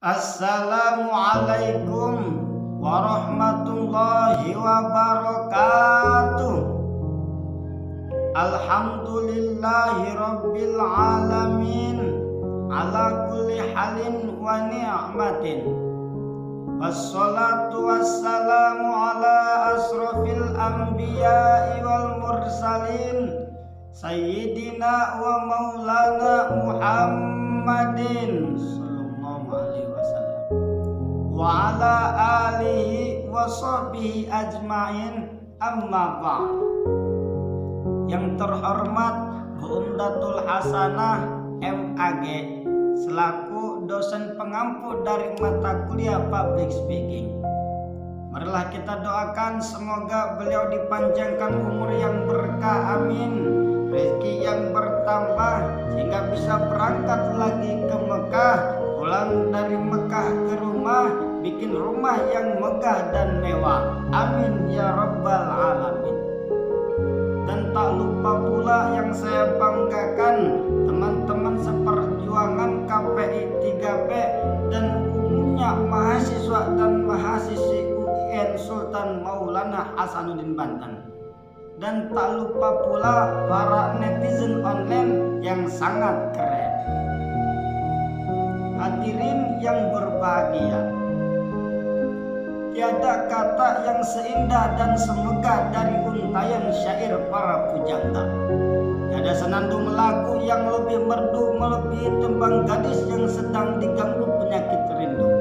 Assalamualaikum warahmatullahi wabarakatuh. Alhamdulillahi rabbil alamin ala kulli halin wa ni'matin. Wassalatu wassalamu ala asrafil anbiya'i wal mursalin sayyidina wa maulana Muhammadin wa ala alihi wa sahbihi ajma'in, amma ba'd. Yang terhormat Bu Umdatul Hasanah MAG selaku dosen pengampu dari mata kuliah Public Speaking, marilah kita doakan semoga beliau dipanjangkan umur yang berkah, amin, rezeki yang bertambah sehingga bisa berangkat lagi ke Mekah, pulang dari Mekah ke rumah, bikin rumah yang megah dan mewah, amin ya rabbal alamin. Dan tak lupa pula yang saya banggakan, teman-teman seperjuangan KPI 3B dan umumnya mahasiswa dan mahasiswi UIN Sultan Maulana Hasanuddin Banten. Dan tak lupa pula para netizen online yang sangat keren. Hadirin yang berbahagia, tiada kata yang seindah dan semegah dari untayan syair para pujangga. Tiada senandung lagu yang lebih merdu melebihi tembang gadis yang sedang diganggu penyakit rindu.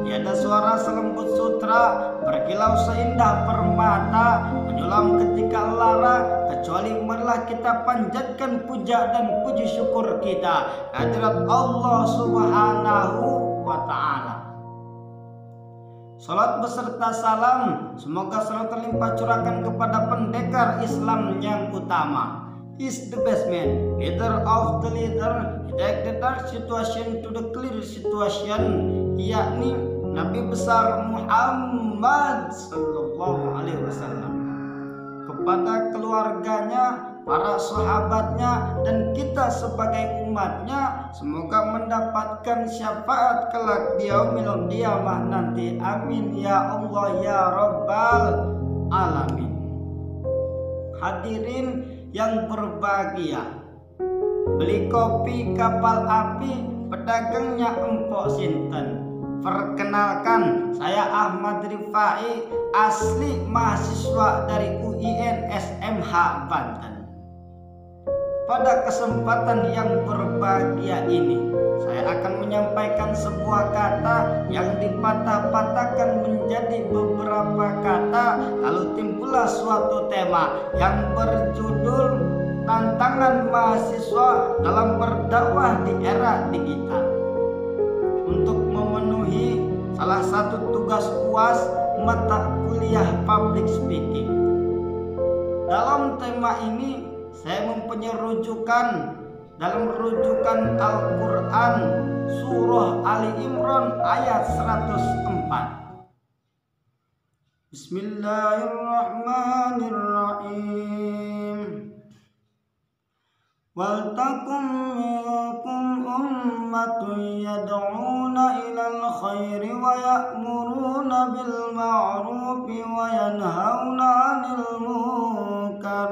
Tiada suara selembut sutra berkilau seindah permata menyulam ketika lara, kecuali marilah kita panjatkan puja dan puji syukur kita hadirat Allah Subhanahu wa ta'ala. Salat beserta salam semoga selalu terlimpah curahkan kepada pendekar Islam yang utama. Is the best man, leader of the leader, take the dark situation to the clear situation, yakni Nabi besar Muhammad sallallahu alaihi wasallam, kepada keluarganya, para sahabatnya, dan kita sebagai umatnya, semoga mendapatkan syafaat kelak di yaumil qiyamah nanti, amin ya Allah ya rabbal alamin. Hadirin yang berbahagia, beli kopi kapal api, pedagangnya empok sinten. Perkenalkan, saya Ahmad Rifai, asli mahasiswa dari UIN SMH Banten. Pada kesempatan yang berbahagia ini, saya akan menyampaikan sebuah kata yang dipatah-patahkan menjadi beberapa kata, lalu timbullah suatu tema yang berjudul Tantangan Mahasiswa dalam Berdakwah di Era Digital. Untuk memenuhi salah satu tugas UAS mata kuliah Public Speaking. Dalam tema ini saya mempunyai rujukan dalam rujukan Al-Quran Surah Ali Imran ayat 104. Bismillahirrahmanirrahim. Wal takum minkum ummatun yad'una ilal khairi wa ya'muruna bil ma'rufi wa yanhauna 'anil munkar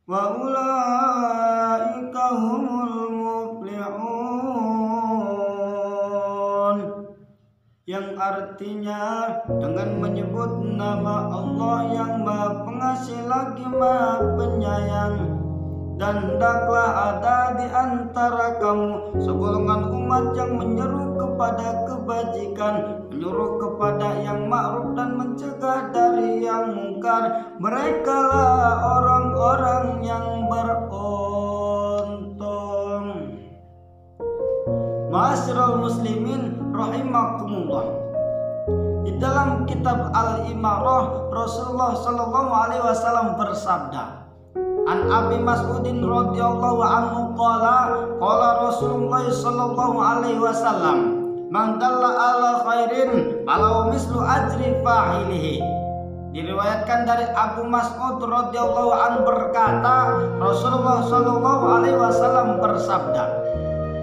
wa ulaika humul muflihun, yang artinya dengan menyebut nama Allah yang Maha Pengasih lagi Maha Penyayang. Dan hendaklah ada di antara kamu segolongan umat yang menyeru kepada kebajikan, menyuruh kepada yang ma'ruf dan mencegah dari yang mungkar. Merekalah orang-orang yang beruntung. Ma'asyiral muslimin rahimakumullah. Di dalam kitab Al-Imarah, Rasulullah sallallahu alaihi wasallam bersabda, An Abi Mas'udin radhiyallahu anhu qala Rasulullah sallallahu alaihi wasallam, man dalla ala khairin falau mislu ajri fa'ilihi. Diriwayatkan dari Abu Mas'ud radhiyallahu anhu berkata, Rasulullah sallallahu alaihi wasallam bersabda,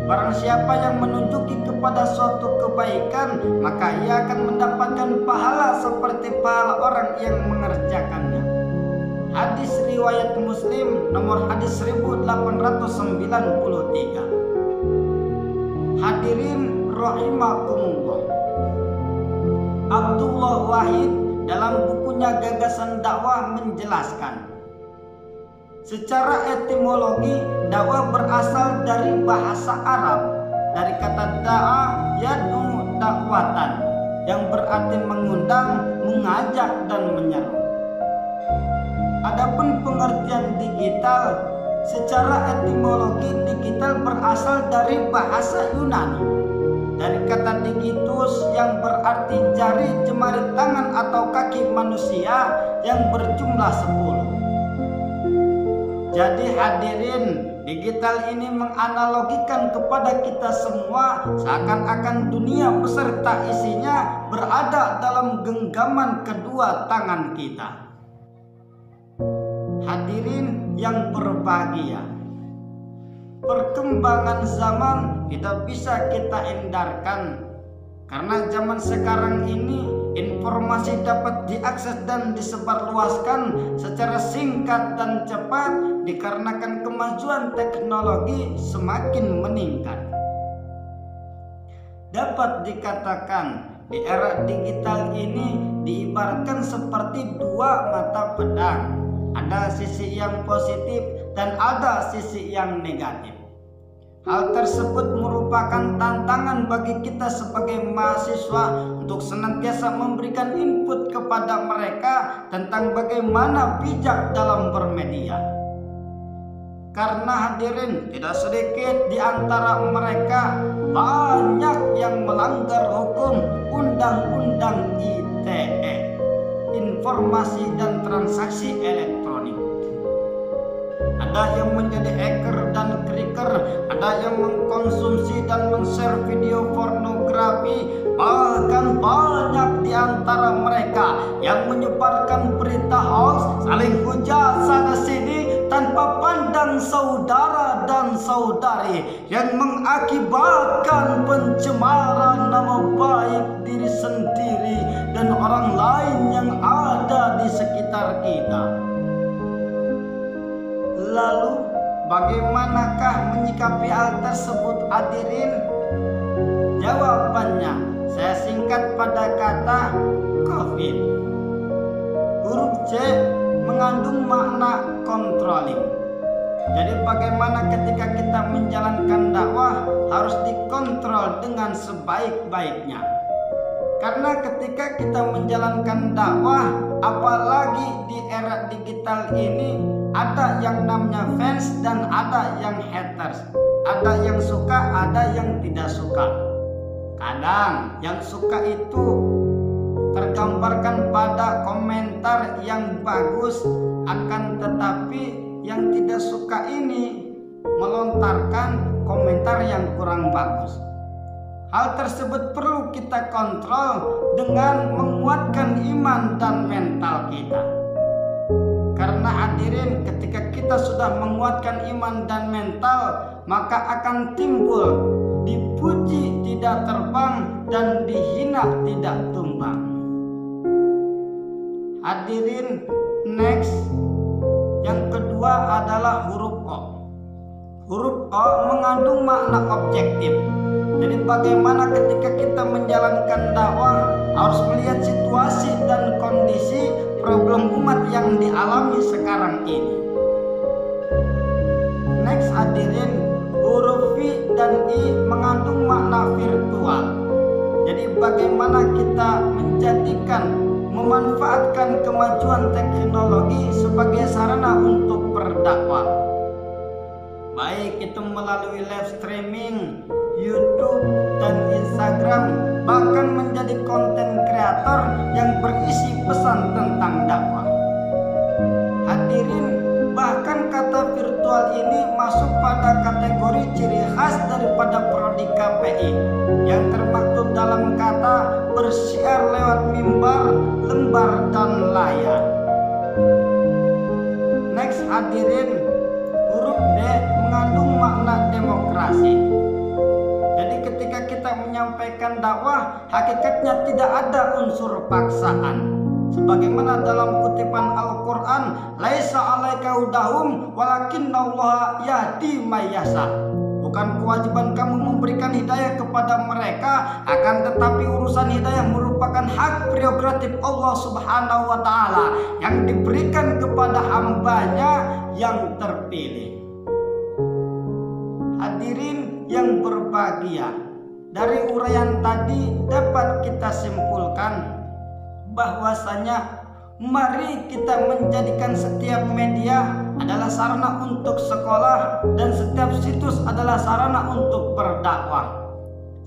barang siapa yang menunjuki kepada kepada suatu kebaikan, maka ia akan mendapatkan pahala seperti pahala orang yang mengerjakannya. Hadis riwayat Muslim nomor hadis 1893. Hadirin rahimakumullah. Abdullah Wahid dalam bukunya Gagasan Dakwah menjelaskan, secara etimologi dakwah berasal dari bahasa Arab, dari kata da'a yad'u dakwatan, yang berarti mengundang, mengajak dan menyeru. Adapun pengertian digital, secara etimologi digital berasal dari bahasa Yunani, dari kata digitus yang berarti jari jemari tangan atau kaki manusia yang berjumlah 10. Jadi hadirin, digital ini menganalogikan kepada kita semua seakan-akan dunia beserta isinya berada dalam genggaman kedua tangan kita. Hadirin yang berbahagia, perkembangan zaman tidak bisa kita hindarkan, karena zaman sekarang ini informasi dapat diakses dan disebarluaskan secara singkat dan cepat dikarenakan kemajuan teknologi semakin meningkat. Dapat dikatakan di era digital ini diibaratkan seperti dua mata pedang. Ada sisi yang positif dan ada sisi yang negatif. Hal tersebut merupakan tantangan bagi kita sebagai mahasiswa untuk senantiasa memberikan input kepada mereka tentang bagaimana bijak dalam bermedia. Karena hadirin, tidak sedikit di antara mereka banyak yang melanggar hukum Undang-Undang ITE, Informasi dan Transaksi Elektronik. Ada yang menjadi hacker dan cracker, ada yang mengkonsumsi dan men-share video pornografi, bahkan banyak di antara mereka yang menyebarkan berita hoax, saling hujat sana sini tanpa pandang saudara dan saudari, yang mengakibatkan pencemaran nama baik diri sendiri dan orang lain yang ada di sekitar kita. Lalu bagaimanakah menyikapi hal tersebut hadirin? Jawabannya saya singkat pada kata COVID. Huruf C mengandung makna controlling. Jadi bagaimana ketika kita menjalankan dakwah harus dikontrol dengan sebaik-baiknya. Karena ketika kita menjalankan dakwah, apalagi di era digital ini, ada yang namanya fans dan ada yang haters. Ada yang suka, ada yang tidak suka. Kadang yang suka itu tergambarkan pada komentar yang bagus, akan tetapi yang tidak suka ini melontarkan komentar yang kurang bagus. Hal tersebut perlu kita kontrol dengan menguatkan iman dan mental kita. Karena hadirin, ketika kita sudah menguatkan iman dan mental, maka akan timbul dipuji tidak terbang dan dihina tidak tumbang. Hadirin, next, yang kedua adalah huruf O. Huruf O mengandung makna objektif. Jadi bagaimana ketika kita menjalankan dakwah harus melihat situasi dan kondisi problem umat yang dialami sekarang ini. Next hadirin, huruf V dan I mengandung makna virtual. Jadi bagaimana kita memanfaatkan kemajuan teknologi sebagai sarana untuk berdakwah. Baik itu melalui live streaming, YouTube dan Instagram, bahkan menjadi konten kreator yang berisi pesan tentang dakwah. Hadirin, bahkan kata virtual ini masuk pada kategori ciri khas daripada prodi KPI yang termaktub dalam kata bersiar lewat mimbar, lembar dan layar. Next hadirin, huruf D mengandung makna demokrasi. Jadi ketika kita menyampaikan dakwah hakikatnya tidak ada unsur paksaan. Sebagaimana dalam kutipan Al-Quran, laisa 'alaika hudahum walakinallaha yahdi may yasha. Bukan kewajiban kamu memberikan hidayah kepada mereka, akan tetapi urusan hidayah merupakan hak prerogatif Allah Subhanahu wa Ta'ala yang diberikan kepada hambanya yang terpilih. Hadirin yang berbahagia, dari uraian tadi dapat kita simpulkan bahwasanya mari kita menjadikan setiap media adalah sarana untuk sekolah dan setiap situs adalah sarana untuk berdakwah,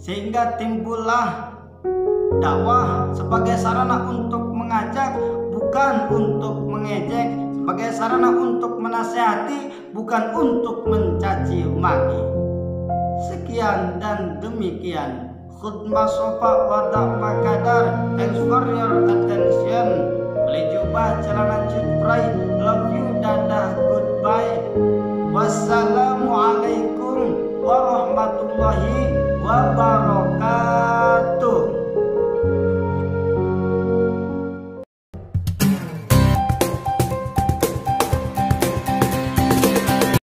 sehingga timbullah dakwah sebagai sarana untuk mengajak bukan untuk mengejek, sebagai sarana untuk menasihati bukan untuk mencaci maki. Sekian dan demikian khutbah sofa wadah makadar. Thanks for your attention. Beli jubah celana cuci